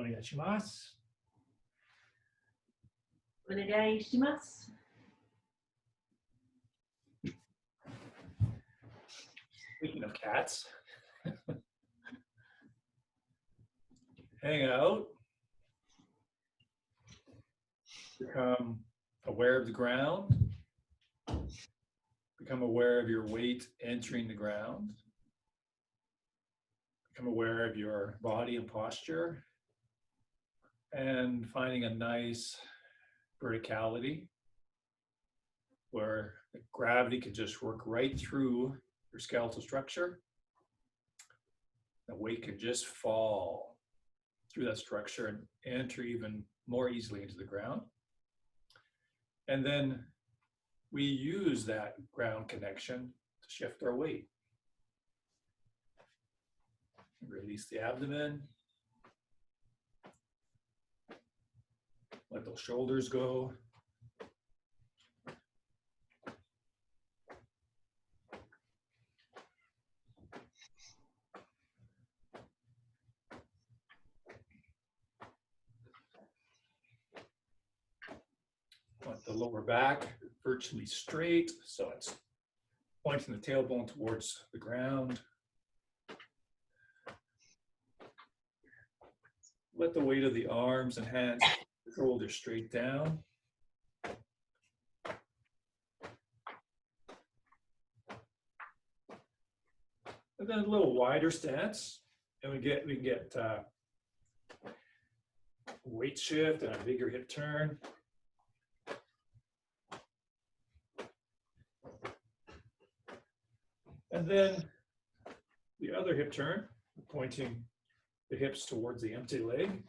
Onegaishimasu. お願いします。 Speaking of cats, hang out, become aware of the ground, become aware of your weight entering the ground, become aware of your body and posture, and finding a nice verticality where the gravity can just work right through your skeletal structure. The weight can just fall through that structure and enter even more easily into the ground. And then we use that ground connection to shift our weight. Release the abdomen. Let those shoulders go. Want the lower back virtually straight, so it's pointing the tailbone towards the ground. Let the weight of the arms and hands, shoulders straight down. And then a little wider stance, and we can get weight shift and a bigger hip turn. And then the other hip turn, pointing the hips towards the empty leg.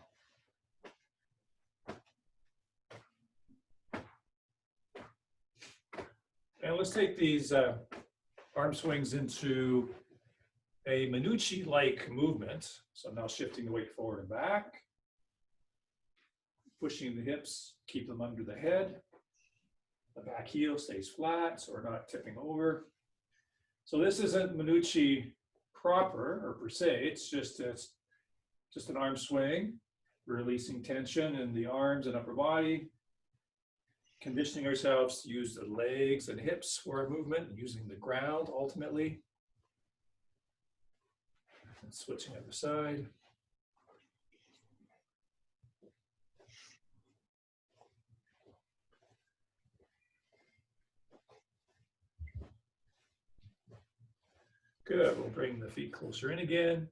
And let's take these arm swings into a Minucci-like movement. So now shifting the weight forward and back, pushing the hips, keep them under the head. The back heel stays flat, so we're not tipping over. So this isn't Minucci proper or per se, it's just an arm swing, releasing tension in the arms and upper body, conditioning ourselves to use the legs and hips for our movement, using the ground ultimately. And switching other side. Good, we'll bring the feet closer in again,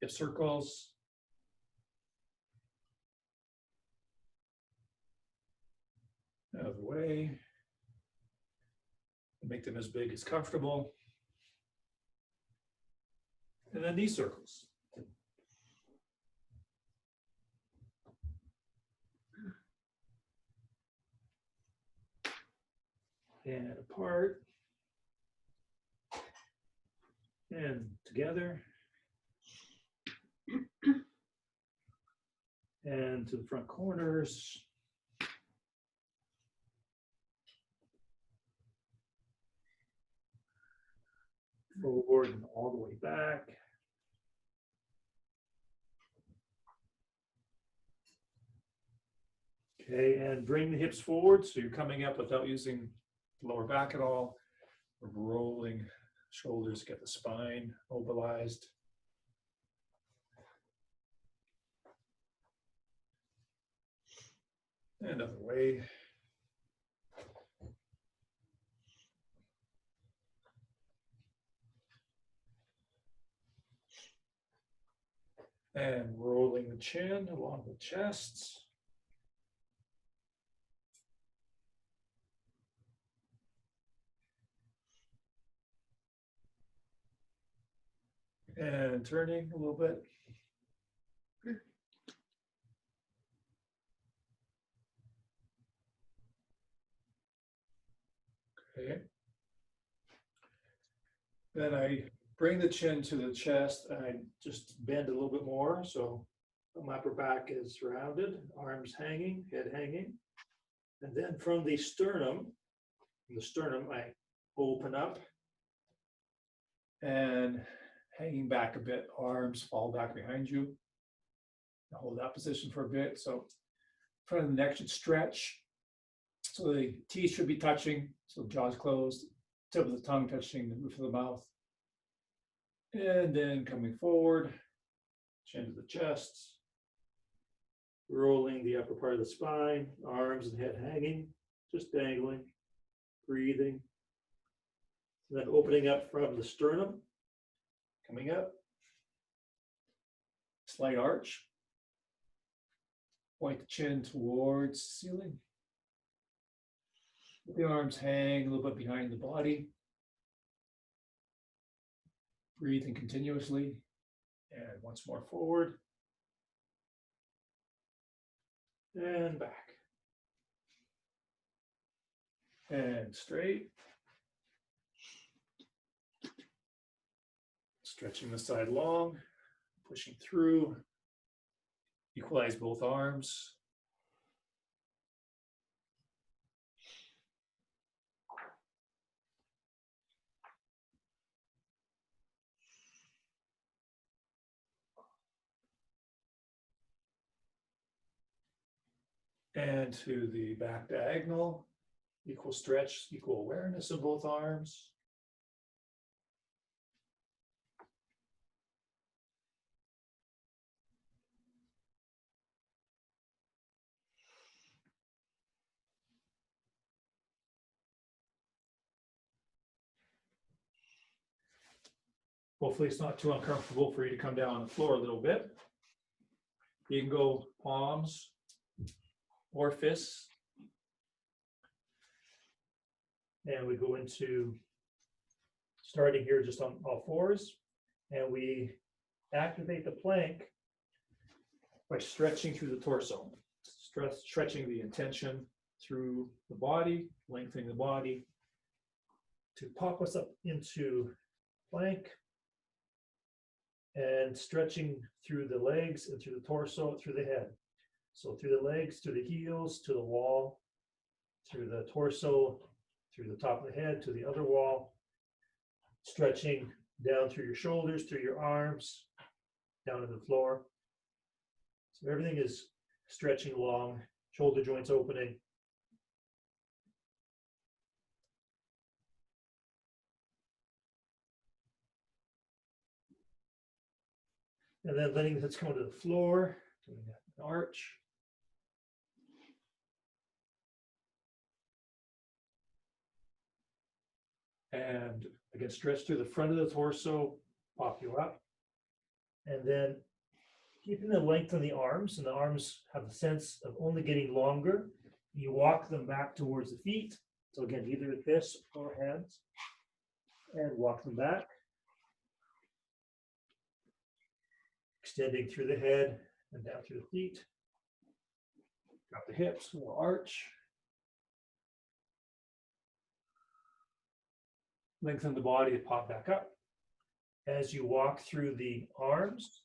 hip circles. Out of the way. Make them as big as comfortable. And then knee circles. And apart. And together. And to the front corners. Forward and all the way back. Okay, and bring the hips forward so you're coming up without using the lower back at all. Rolling shoulders, get the spine mobilized. And other way. And rolling the chin along the chest. And turning a little bit. Okay. Then I bring the chin to the chest and I just bend a little bit more. So my upper back is rounded, arms hanging, head hanging. And then from the sternum, I open up and hanging back a bit, arms fall back behind you. Hold that position for a bit. So front of the neck should stretch. So the teeth should be touching. So jaws closed, tip of the tongue touching the roof of the mouth. And then coming forward, chin to the chest. Rolling the upper part of the spine, arms and head hanging, just dangling, breathing. And then opening up from the sternum, coming up. Slight arch. Point the chin towards the ceiling. Let the arms hang a little bit behind the body. Breathing continuously. And once more forward. And back. And straight. Stretching the side long, pushing through. Equalize both arms. And to the back diagonal, equal stretch, equal awareness of both arms. Hopefully it's not too uncomfortable for you to come down on the floor a little bit. You can go palms or fists. And we go into starting here just on all fours. And we activate the plank by stretching through the torso. Stretching the intention through the body, lengthening the body to pop us up into plank. And stretching through the legs and through the torso, through the head. So through the legs, to the heels, to the wall, through the torso, through the top of the head, to the other wall. Stretching down through your shoulders, through your arms, down to the floor. So everything is stretching along, shoulder joints opening. And then letting this come to the floor, doing an arch. And again, stretch through the front of the torso, pop you up. And then keeping the length of the arms, and the arms have the sense of only getting longer. You walk them back towards the feet. So again, either with fists or hands. And walk them back. Extending through the head and down through the feet. Drop the hips, a little arch. Lengthen the body to pop back up. As you walk through the arms,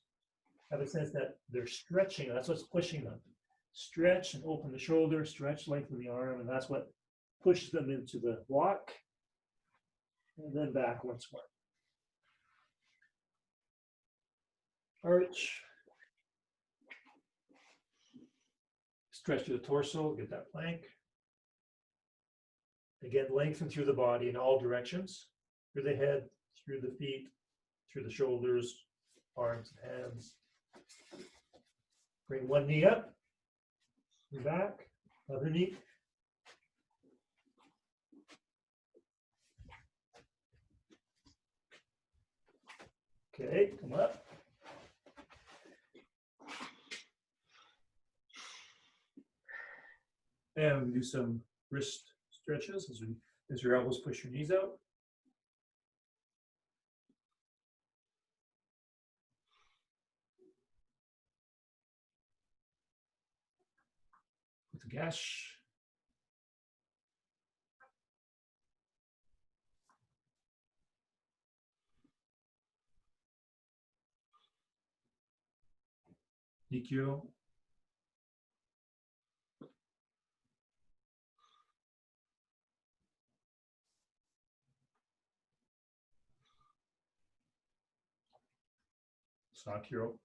have a sense that they're stretching. That's what's pushing them. Stretch and open the shoulder, stretch, lengthen the arm, and that's what pushes them into the walk. And then back once more. Arch. Stretch to the torso, get that plank. Again, lengthen through the body in all directions, through the head, through the feet, through the shoulders, arms, and hands. Bring one knee up, and back, other knee. Okay, come up. And we do some wrist stretches as your elbows push your knees out. With the gash. Nikyo. Sakyo.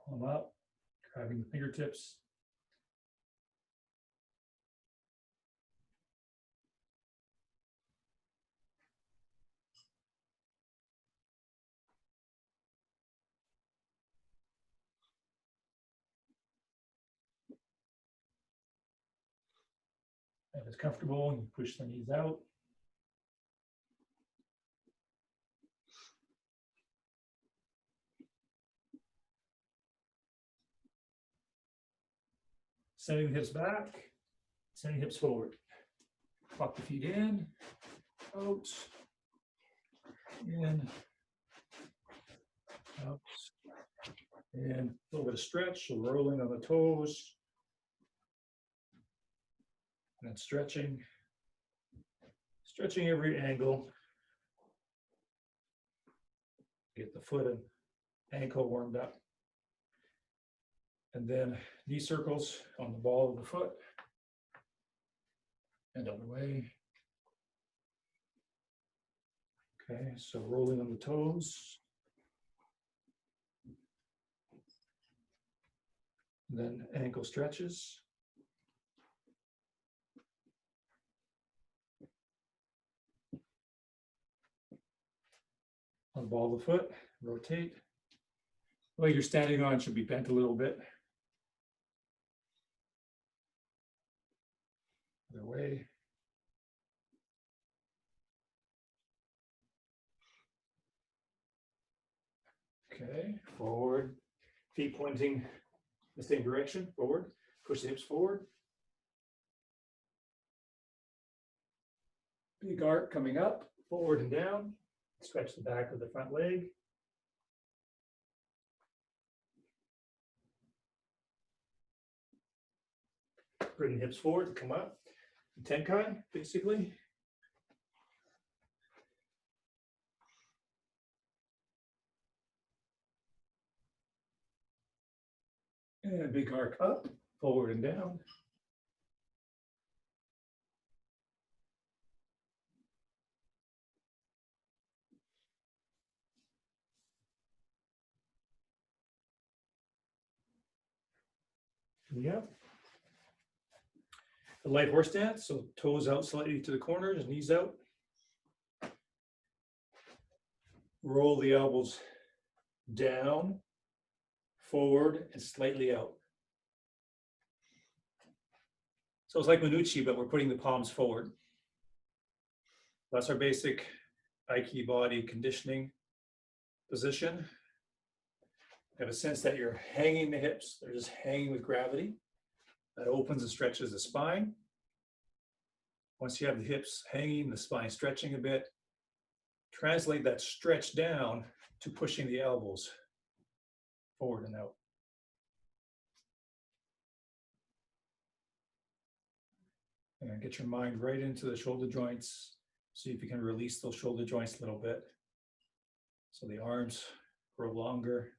Pull them up, grabbing the fingertips. If it's comfortable, you push the knees out. Sending the hips back, sending hips forward. Walk the feet in, out, in, out, and a little bit of stretch, so rolling on the toes, and then stretching every angle. Get the foot and ankle warmed up. And then knee circles on the ball of the foot. And other way. Okay, so rolling on the toes. And then ankle stretches. On the ball of the foot, rotate. The leg you're standing on should be bent a little bit. Other way. Okay, forward. Feet pointing the same direction, forward. Push the hips forward. Big arc coming up, forward and down. Stretch the back of the front leg. Bring the hips forward to come up. Tenkai, basically. And a big arc up, forward and down. Yeah. A light horse stance, so toes out slightly to the corners, knees out. Roll the elbows down, forward, and slightly out. So it's like Manucci, but we're putting the palms forward. That's our basic Aikido body conditioning position. Have a sense that you're hanging the hips, they're just hanging with gravity. That opens and stretches the spine. Once you have the hips hanging, the spine stretching a bit, translate that stretch down to pushing the elbows forward and out. And get your mind right into the shoulder joints. See if you can release those shoulder joints a little bit. So the arms grow longer.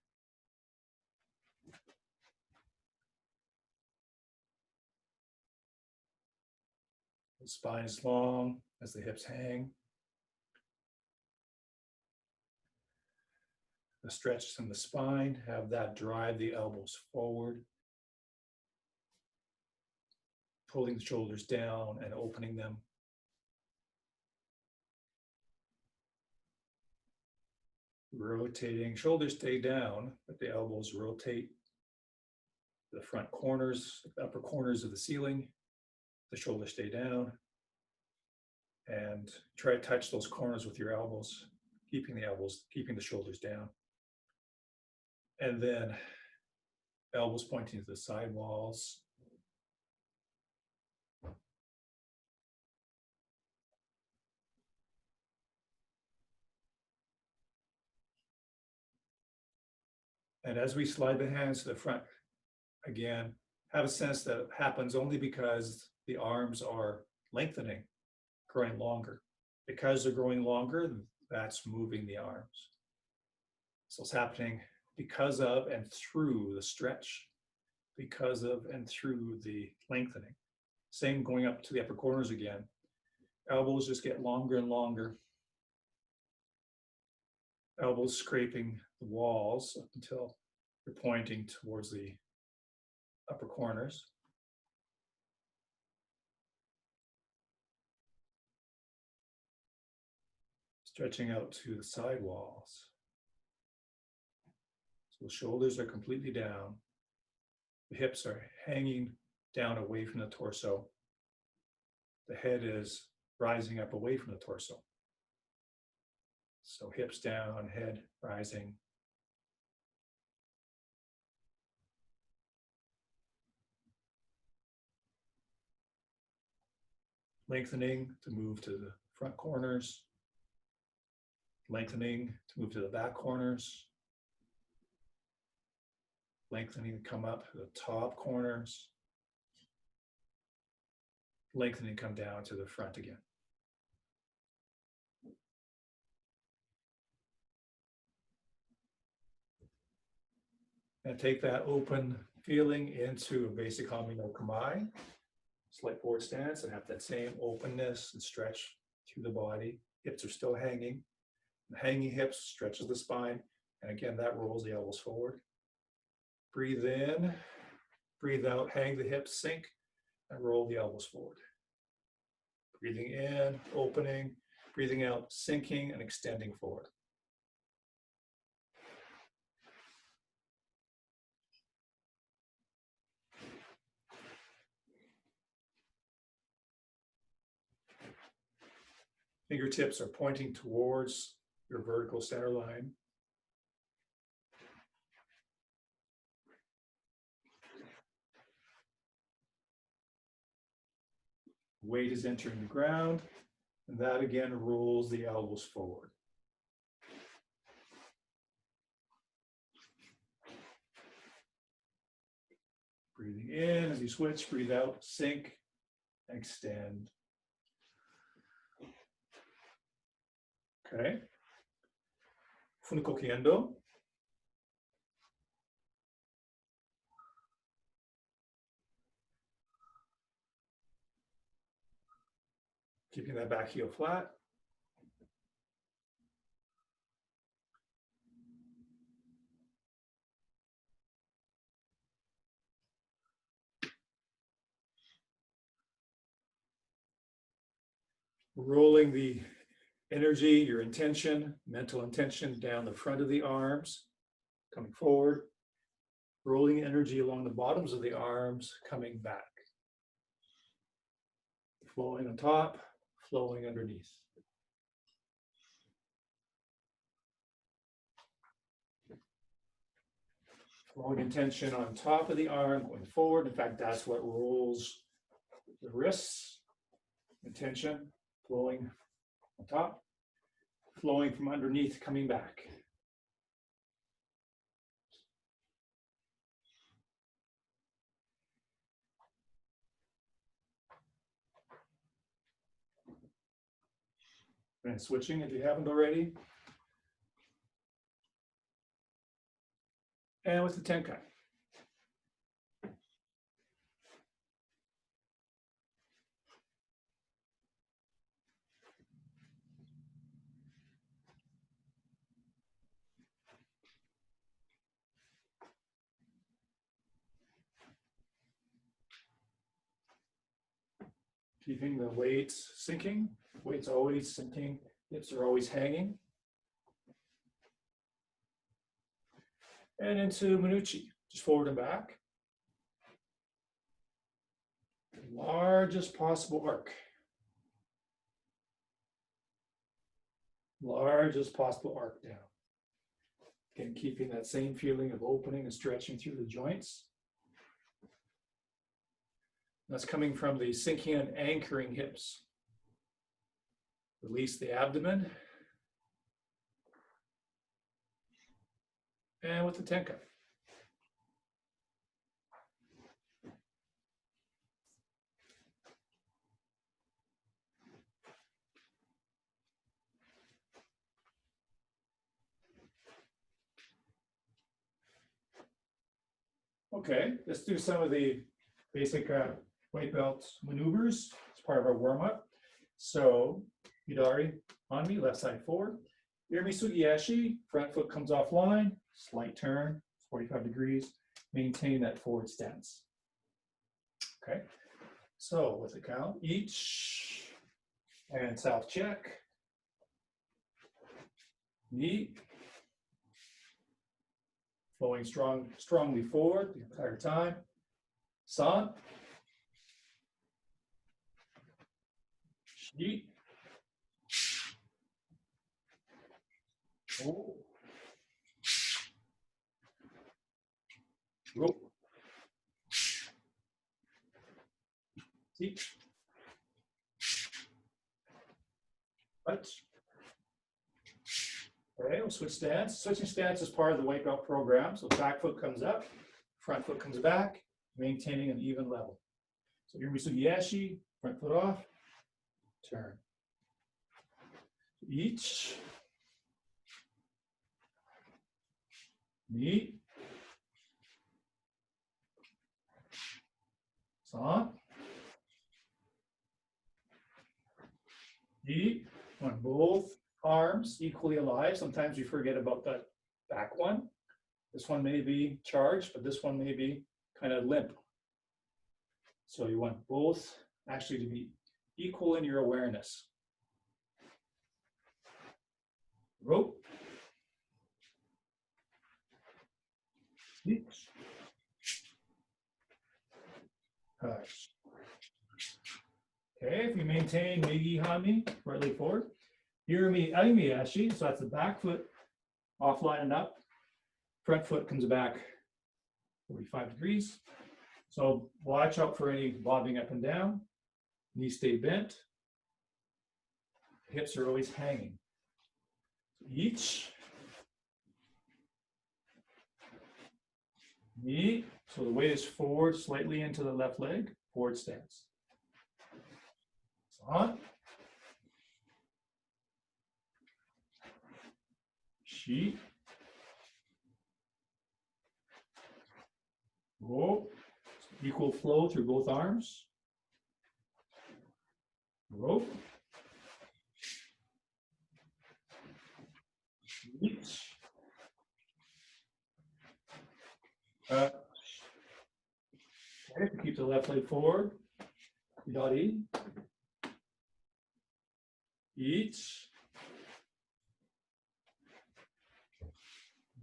The spine is long as the hips hang. The stretch in the spine, have that drive the elbows forward. Pulling the shoulders down and opening them. Rotating, shoulders stay down, but the elbows rotate. The front corners, the upper corners of the ceiling. The shoulders stay down. And try to touch those corners with your elbows, keeping the shoulders down. And then elbows pointing to the side walls. And as we slide the hands to the front, again, have a sense that it happens only because the arms are lengthening, growing longer. Because they're growing longer, that's moving the arms. So it's happening because of and through the stretch, because of and through the lengthening. Same going up to the upper corners again. Elbows just get longer and longer. Elbows scraping the walls up until You're pointing towards the upper corners. Stretching out to the side walls. So the shoulders are completely down. The hips are hanging down away from the torso. The head is rising up away from the torso. So hips down, head rising. Lengthening to move to the front corners. Lengthening to move to the back corners. Lengthening to come up to the top corners. Lengthening, come down to the front again. And take that open feeling into a basic Hami no Kamae. Slight forward stance and have that same openness and stretch through the body. Hips are still hanging. The hanging hips stretches the spine. And again, that rolls the elbows forward. Breathe in, breathe out, hang the hips, sink, and roll the elbows forward. Breathing in, opening, breathing out, sinking and extending forward. Fingertips are pointing towards your vertical center line. Weight is entering the ground, and that again rolls the elbows forward. Breathing in as you switch, breathe out, sink, extend. Okay. Funiko Kendo. Keeping that back heel flat. Rolling the energy, your intention, mental intention down the front of the arms, coming forward. Rolling energy along the bottoms of the arms, coming back. Flowing on top, flowing underneath. Flowing intention on top of the arm, going forward. In fact, that's what rolls the wrists. Intention, flowing on top, flowing from underneath, coming back. And switching if you haven't already. And with the Tenkai. Keeping the weights sinking, weights always sinking, hips are always hanging. And into Manuchi, just forward and back. Largest possible arc. Largest possible arc down. Again, keeping that same feeling of opening and stretching through the joints. That's coming from the sinking and anchoring hips. Release the abdomen. And with the Tenkai. Okay, let's do some of the basic weight belt maneuvers as part of our warm-up. So, Hidari on me, left side forward. Irimi Sugiyashi, front foot comes offline, slight turn, 45 degrees, maintain that forward stance. Okay, so with the count, each, and south check, knee, flowing strongly forward the entire time, san, shi, o, ro, teach, touch. Okay, we'll switch stance. Switching stance is part of the white belt program. So back foot comes up, front foot comes back, maintaining an even level. So here we see Yashi, front foot off, turn. Each, knee, san, knee, on both arms equally alive. Sometimes you forget about that back one. This one may be charged, but this one may be kind of limp. So you want both actually to be equal in your awareness. Rope. Each. Touch. Okay, if you maintain Meigi Hami, right leg forward. Hirumi Aimiyashi, so that's the back foot offline and up. Front foot comes back 45 degrees. So watch out for any bobbing up and down. Knees stay bent. Hips are always hanging. Each. Knee. So the weight is forward, slightly into the left leg. Forward stance. On. Shi. Roll. Equal flow through both arms. Rope. Reach. Okay, keep the left leg forward. Yari. Each.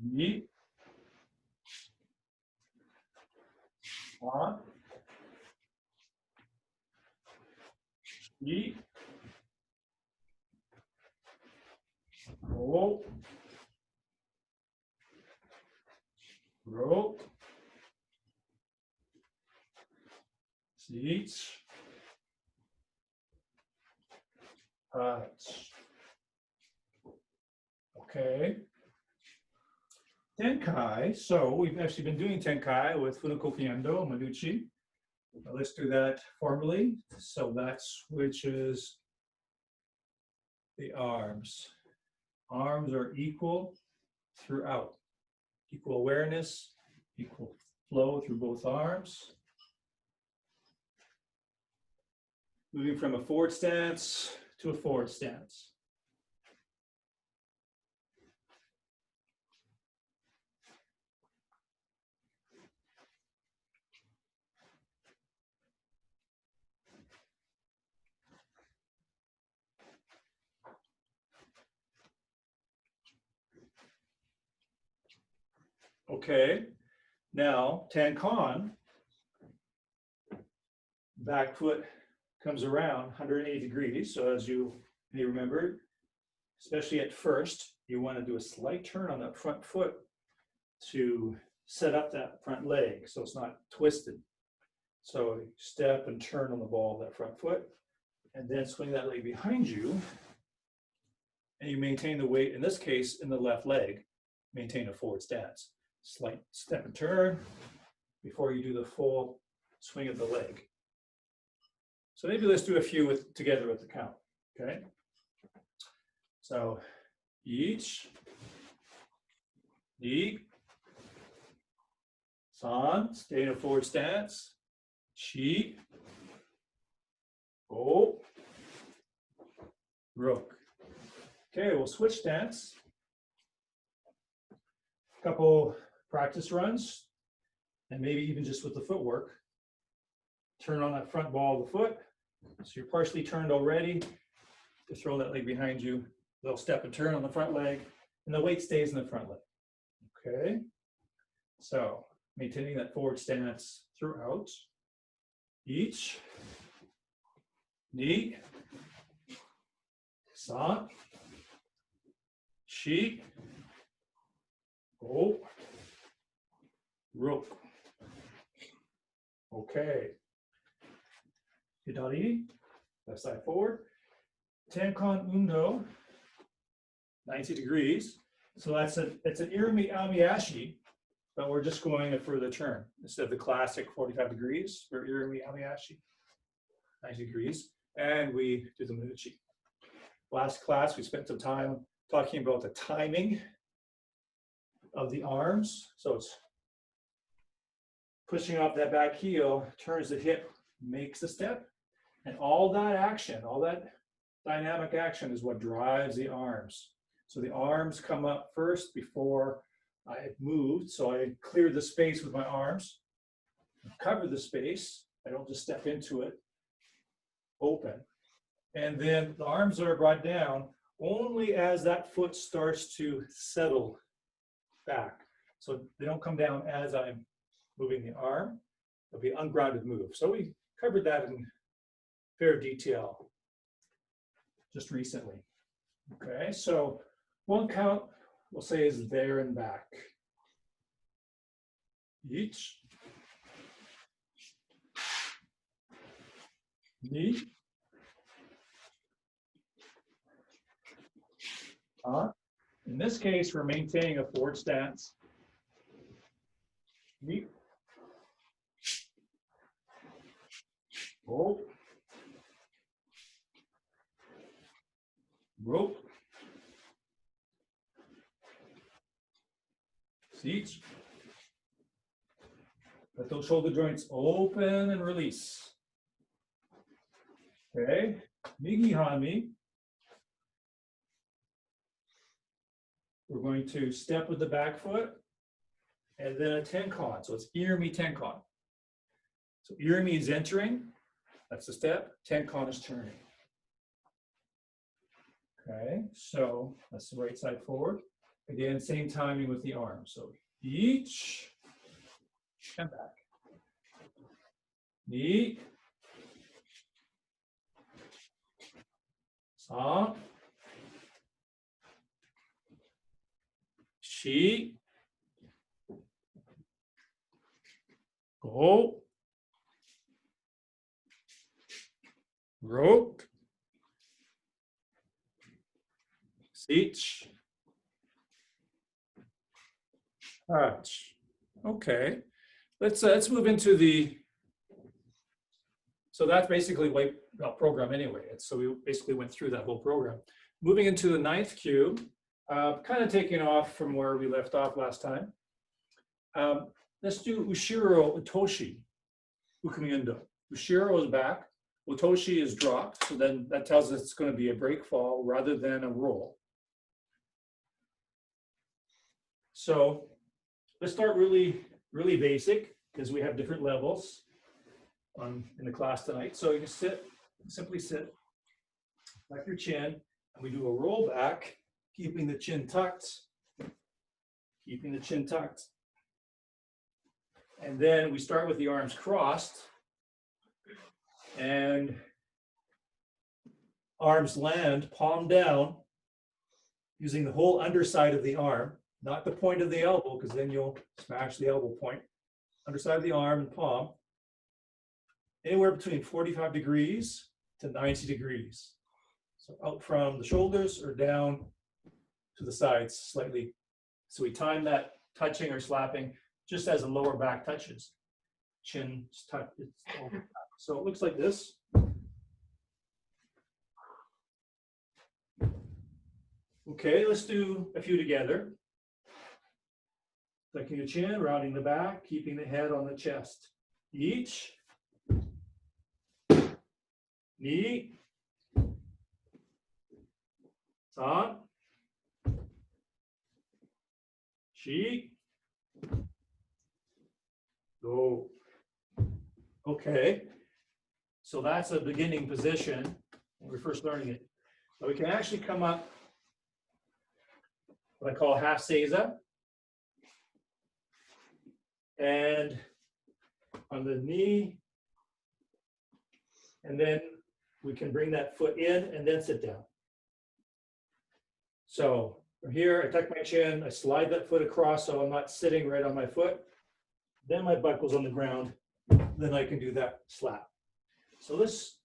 Knee. On. Knee. Roll. Roll. Each. Touch. Okay. Tenkai. So we've actually been doing Tenkai with Funakoku Yendo, Manuchi. Let's do that formally. So that switches the arms. Arms are equal throughout. Equal awareness, equal flow through both arms. Moving from a forward stance to a forward stance. Okay, now Tankan, back foot comes around 180 degrees. So as you may remember, especially at first, you want to do a slight turn on that front foot to set up that front leg so it's not twisted. So step and turn on the ball of that front foot, and then swing that leg behind you, and you maintain the weight, in this case, in the left leg, maintain a forward stance. Slight step and turn before you do the full swing of the leg. So maybe let's do a few together with the count, okay? So each, knee, san, stay in a forward stance, chi, o, rook. Okay, we'll switch stance. Couple practice runs, and maybe even just with the footwork. Turn on that front ball of the foot. So you're partially turned already. You throw that leg behind you, little step and turn on the front leg, and the weight stays in the front leg. Okay, so maintaining that forward stance throughout. Each, knee, san, shi, go, rope. Okay. Hidari, left side forward. Tenkon undo, 90 degrees. So it's an irimi amiashi, but we're just going a further turn. Instead of the classic 45 degrees, we're irimi amiashi, 90 degrees. And we do the manuchi. Last class, we spent some time talking about the timing of the arms. So it's pushing off that back heel, turns the hip, makes the step. And all that action, all that dynamic action is what drives the arms. So the arms come up first before I moved. So I cleared the space with my arms, cover the space. I don't just step into it, open. And then the arms are brought down only as that foot starts to settle back. So they don't come down as I'm moving the arm. It'll be an ungrounded move. So we covered that in fair detail just recently. Okay, so one count we'll say is there and back. Each. Knee. In this case, we're maintaining a forward stance. Knee. Rope. Rope. Seats. Let those shoulder joints open and release. Okay. Migi Hanmi. We're going to step with the back foot and then a tenkon. So it's irimi tenkon. So irimi is entering. That's the step. Tenkon is turning. Okay, so that's the right side forward. Again, same timing with the arm. So each and back. Knee. San. Shi. Go. Rope. Seach. Touch. Okay. Let's move into the. So that's basically what program anyway. So we basically went through that whole program. Moving into the ninth cue, kind of taking off from where we left off last time. Let's do Ushiro Utoshi, Ukumi-Undo. Ushiro is back, Utoshi is dropped, so then that tells us it's going to be a break fall rather than a roll. So let's start really basic because we have different levels in the class tonight. So you can sit, simply sit, like your chin, and we do a roll back, keeping the chin tucked, And then we start with the arms crossed and arms land palm down using the whole underside of the arm, not the point of the elbow, because then you'll smash the elbow point. Underside of the arm and palm, anywhere between 45 degrees to 90 degrees. So out from the shoulders or down to the sides slightly. So we time that touching or slapping just as the lower back touches. Chin touch. So it looks like this. Okay, let's do a few together. Tucking the chin, rounding the back, keeping the head on the chest. Each. Knee. San. Shi. Go. Okay. So that's a beginning position when we're first learning it. But we can actually come up what I call half seiza. And on the knee. And then we can bring that foot in and then sit down. So from here, I tuck my chin, I slide that foot across so I'm not sitting right on my foot. Then my buckle's on the ground. Then I can do that slap. So let's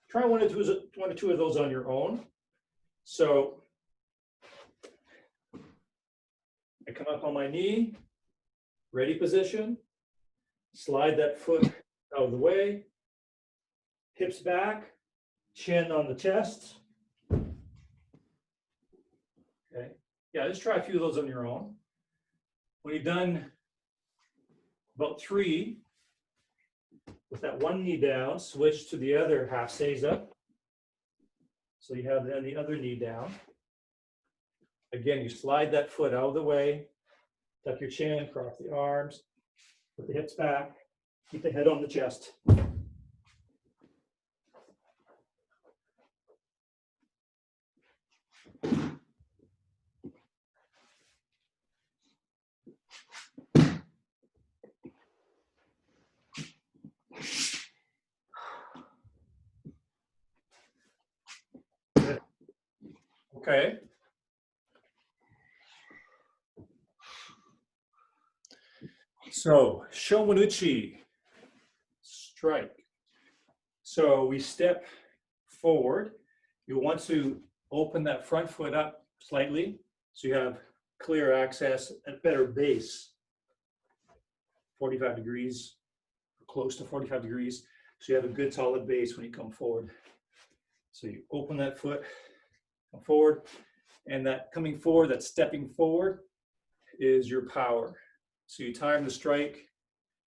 try one or two of those on your own. So I come up on my knee, ready position, slide that foot out of the way, hips back, chin on the chest. Okay, yeah, just try a few of those on your own. When you've done about 3, with that one knee down, switch to the other half seiza. So you have then the other knee down. Again, you slide that foot out of the way, tuck your chin, cross the arms, put the hips back, keep the head on the chest. Okay. So, Shomanuchi, strike. So we step forward. You want to open that front foot up slightly so you have clear access and better base. 45 degrees, close to 45 degrees. So you have a good solid base when you come forward. So you open that foot, come forward, and that coming forward, that stepping forward is your power. So you time the strike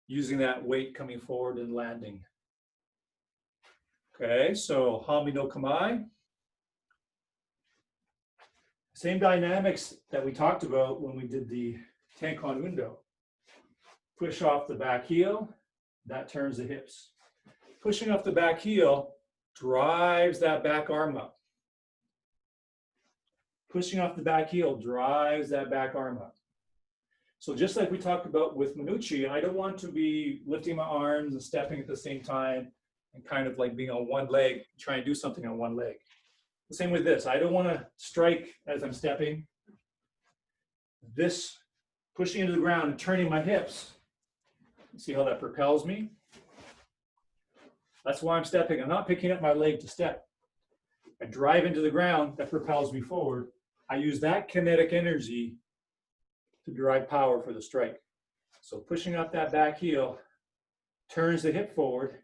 using that weight coming forward and landing. Okay, so Hami no Kamai. Same dynamics that we talked about when we did the Tenkon Undo. Push off the back heel, that turns the hips. Pushing off the back heel drives that back arm up. Pushing off the back heel drives that back arm up. So just like we talked about with Manucci, I don't want to be lifting my arms and stepping at the same time and kind of like being on one leg, trying to do something on one leg. The same with this. I don't want to strike as I'm stepping. This pushing into the ground and turning my hips. See how that propels me? That's why I'm stepping. I'm not picking up my leg to step. I drive into the ground, that propels me forward. I use that kinetic energy to derive power for the strike. So pushing up that back heel turns the hip forward,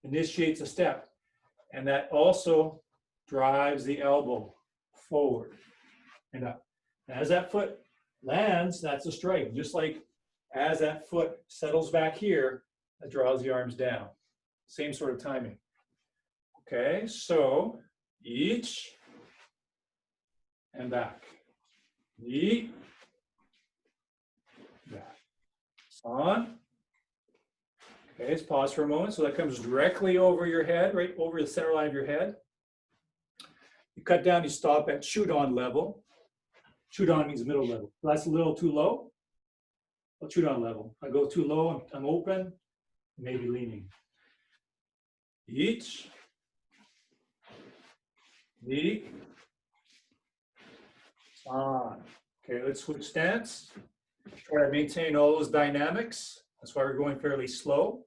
initiates a step, and that also drives the elbow forward and up. And as that foot lands, that's a strike. Just like as that foot settles back here, that draws the arms down. Same sort of timing. Okay, so each and back. Knee, back. On. Okay, let's pause for a moment. So that comes directly over your head, right over the center line of your head. You cut down, you stop at Chudan level. Chudan means middle level. That's a little too low. Well, Chudan level. I go too low, I'm open, maybe leaning. Each. Knee. On. Okay, let's switch stance. Try to maintain all those dynamics. That's why we're going fairly slow.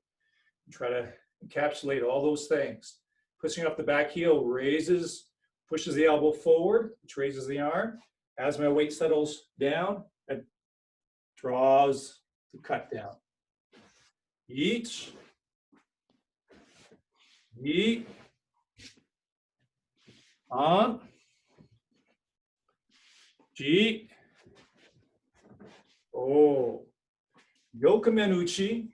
Try to encapsulate all those things. Pushing up the back heel raises, pushes the elbow forward, which raises the arm. As my weight settles down, it draws the cut down. Each. Knee. On. G. Oh. Yokomenuchi.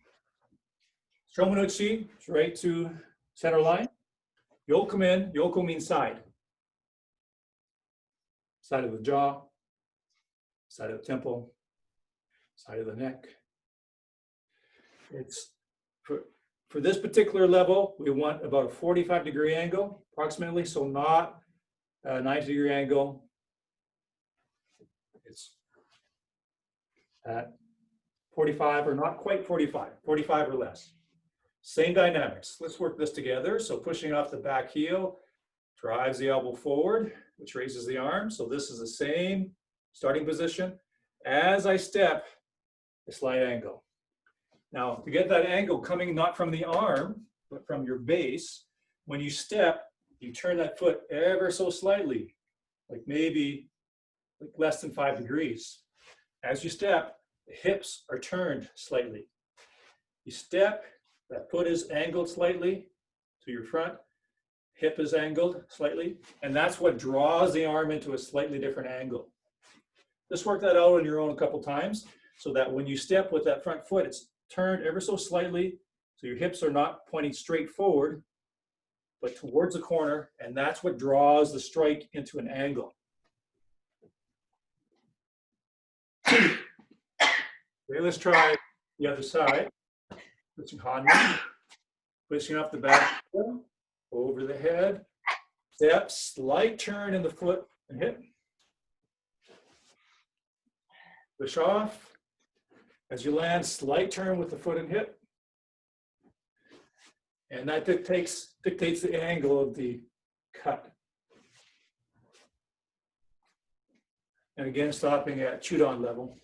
Shomanuchi, right to center line. Yokomen, yoko means side. Side of the jaw, side of the temple, side of the neck. It's for this particular level, we want about a 45-degree angle approximately, so not a 90-degree angle. It's at 45 or not quite 45, 45 or less. Same dynamics. Let's work this together. So pushing off the back heel drives the elbow forward, which raises the arm. So this is the same starting position. As I step, a slight angle. Now, to get that angle coming not from the arm, but from your base, when you step, you turn that foot ever so slightly, like maybe like less than 5 degrees. As you step, the hips are turned slightly. You step, that foot is angled slightly to your front, hip is angled slightly, and that's what draws the arm into a slightly different angle. Just work that out on your own a couple times so that when you step with that front foot, it's turned ever so slightly, so your hips are not pointing straight forward, but towards the corner, and that's what draws the strike into an angle. Okay, let's try the other side. Pushing Hanmi, pushing up the back, over the head, step, slight turn in the foot and hip. Push off. As you land, slight turn with the foot and hip. And that dictates the angle of the cut. And again, stopping at Chudon level.